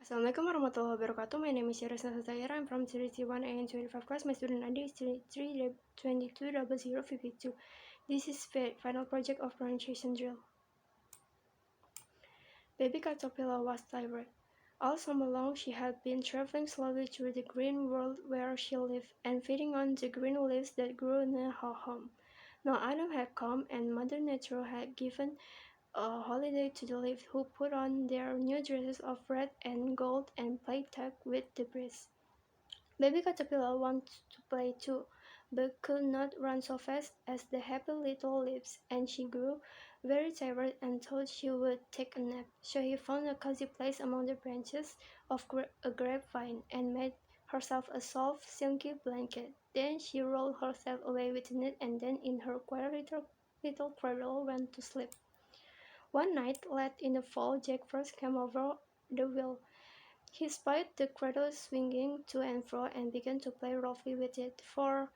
Assalamualaikum warahmatullahi wabarakatuh. My name is Cherish Nasha Zahira. I'm from Cherish 1A and 25 class. My student ID is 3220052. This is final project of pronunciation drill. Baby caterpillar was tired. All summer long she had been traveling slowly through the green world where she lived and feeding on the green leaves that grew near her home. Now autumn had come and Mother Nature had given a holiday to the leaves, who put on their new dresses of red and gold and played tag with the breeze. Baby caterpillar wanted to play too, but could not run so fast as the happy little leaves, and she grew very tired and thought she would take a nap. So he found a cozy place among the branches of a grapevine and made herself a soft, silky blanket. Then she rolled herself away within it, and then in her quiet little cradle went to sleep. One night, late in the fall, Jack first came over the wheel. He spied the cradle swinging to and fro and began to play roughly with it, for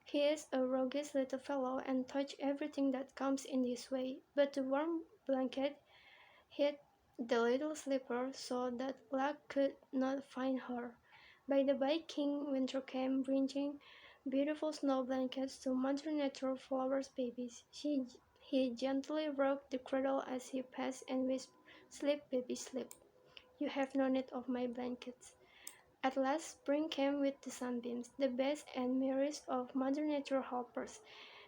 he is a roguish little fellow and touches everything that comes in his way. But the warm blanket hid the little sleeper so that luck could not find her. By the by, King Winter came bringing beautiful snow blankets to Mother Nature Flower's babies. He gently rocked the cradle as he passed and whispered, "Sleep, baby, sleep. You have no need of my blankets." At last spring came with the sunbeams, the best and merriest of Mother Nature helpers.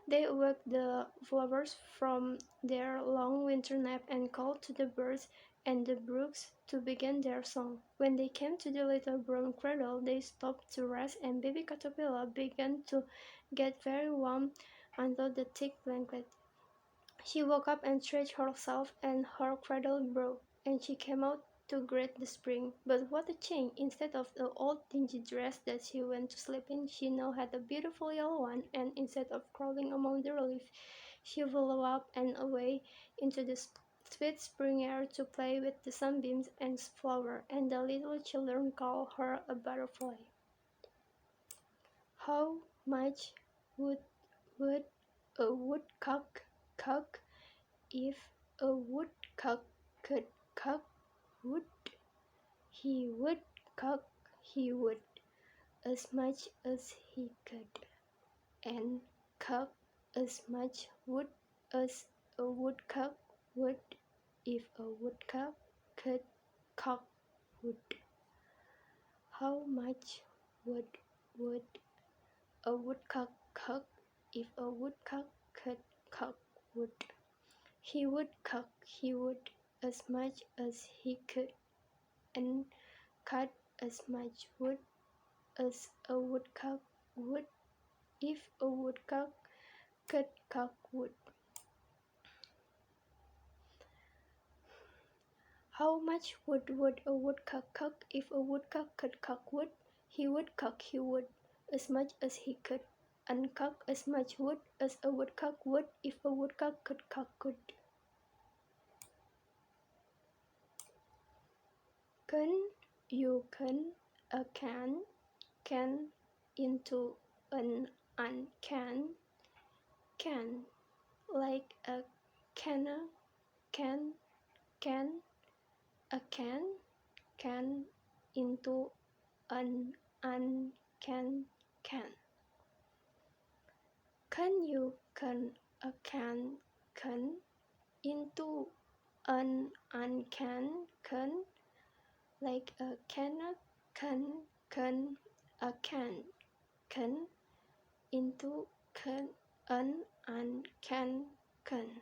They awoke the flowers from their long winter nap and called to the birds and the brooks to begin their song. When they came to the little brown cradle, they stopped to rest, and baby caterpillar began to get very warm under the thick blanket. She woke up and stretched herself, and her cradle broke, and she came out to greet the spring. But what a change! Instead of the old dingy dress that she went to sleep in, she now had a beautiful yellow one, and instead of crawling among the leaves, she flew up and away into the sweet spring air to play with the sunbeams and flower, and the little children called her a butterfly. How much would a woodcock cock if a woodcock could cock wood? He would cock, he would, as much as he could, and cock as much wood as a woodcock would if a woodcock could cock wood. How much would a woodcock cock if a woodcock could cock wood? He would cock, he would, as much as he could, and cut as much wood as a woodcock would if a woodcock could cock wood. How much wood would a woodcock cock if a woodcock could cock wood? He would cock, he would, as much as he could, and cock as much wood as a woodcock would if a woodcock could cock wood. You a can into an uncan, can, like a canna, can, a can into an uncan, can. Can you a can into an uncan, can, like a canna, a can into an uncan, can.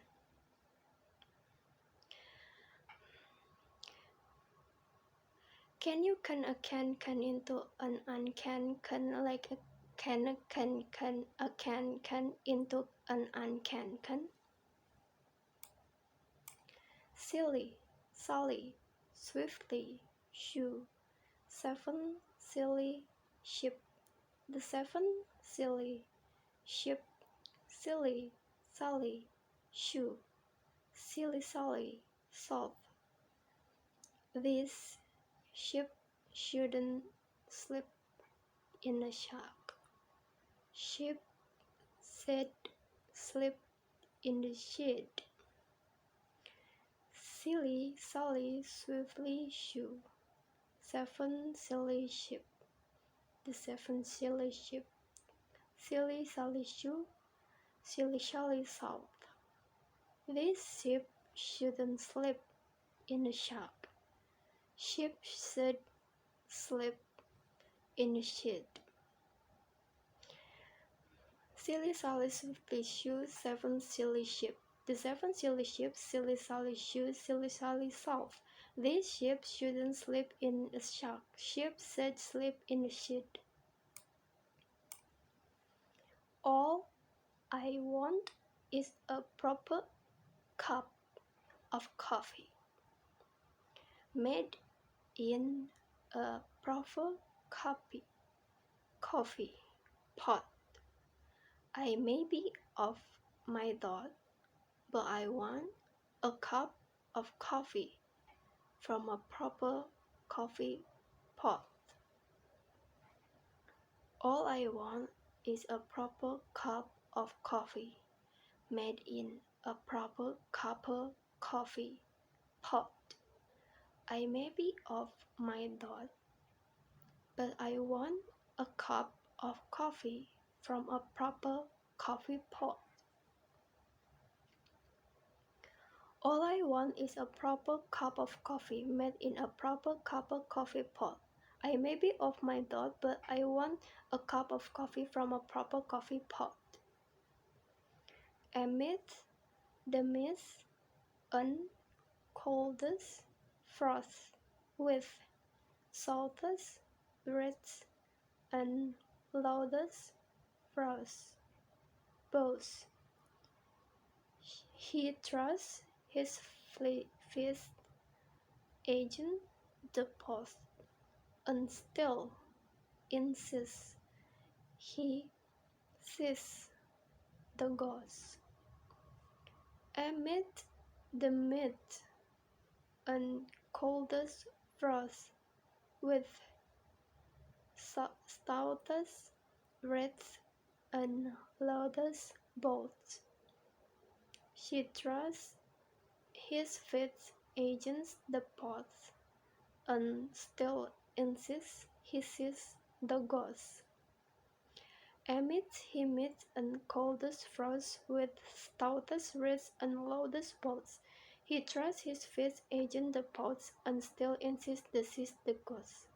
Can you a can into an uncan, can, like a canna, a can into an uncan, can? Silly, Sally, swiftly, shoo, 7 silly sheep. The 7 silly sheep, silly Sally, shoo, silly Sally, sob. These sheep shouldn't sleep in a shack. Sheep said sleep in the shed. Silly Sally swiftly shoo, seven silly sheep. The seven silly sheep. Silly Sally shoe, silly Sally south. This sheep shouldn't sleep in a shack. Sheep should sleep in a shed. Silly Sally's shoe, seven silly sheep. The seven silly sheep, silly Sally shoe, silly Sally south. These sheep shouldn't sleep in a shack. Sheep should sleep in a shed. All I want is a proper cup of coffee, made in a proper coffee pot. I may be off my dot, but I want a cup of coffee from a proper coffee pot. All I want is a proper cup of coffee, made in a proper coffee pot. I may be off my dot, but I want a cup of coffee from a proper coffee pot. All I want is a proper cup of coffee made in a proper coffee pot. I may be off my dot, but I want a cup of coffee from a proper coffee pot. Amid the mist and coldest frost, with saltest breath and loudest frost, both he trusts his fist against the post, and still insists he sees the ghost. Amid the mid and coldest frost, with stoutest breath and loudest bolts, she trusts his feet against the post, and still insists he sees the ghost. Amidst he meets and coldest frost, with stoutest wrists and loudest bolts, he trusts his feet against the post, and still insists he sees the ghost.